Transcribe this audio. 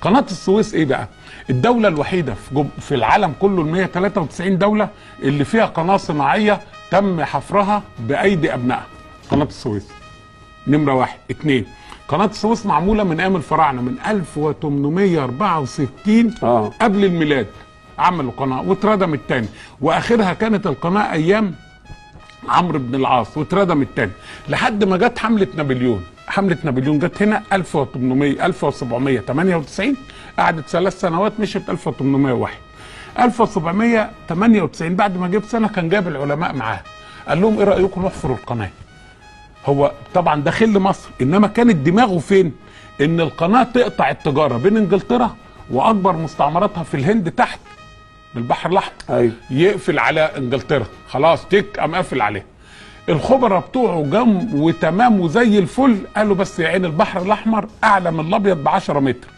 قناه السويس ايه بقى؟ الدوله الوحيده في العالم كله ال 193 دوله اللي فيها قناه صناعيه تم حفرها بايدي ابنائها. قناه السويس نمره واحد. اتنين، قناه السويس معموله من ايام الفراعنه من 1864 قبل الميلاد، عملوا قناه واتردمت تاني، واخرها كانت القناه ايام عمرو بن العاص واتردمت تاني لحد ما جت حمله نابليون. حمله نابليون جت هنا 1798، قعدت 3 سنوات، مشت 1801. 1798 بعد ما جه سنه كان جاب العلماء معاه، قال لهم ايه رايكم نحفر القناه؟ هو طبعا داخل لمصر، انما كانت دماغه فين؟ ان القناه تقطع التجاره بين انجلترا واكبر مستعمراتها في الهند تحت بالبحر الاحمر. أيوة. يقفل على انجلترا، خلاص تك قام قافل عليه. الخبراء بتوعه جم وتمام وزي الفل، قالوا بس يا عين البحر الاحمر اعلى من الابيض ب 10 متر.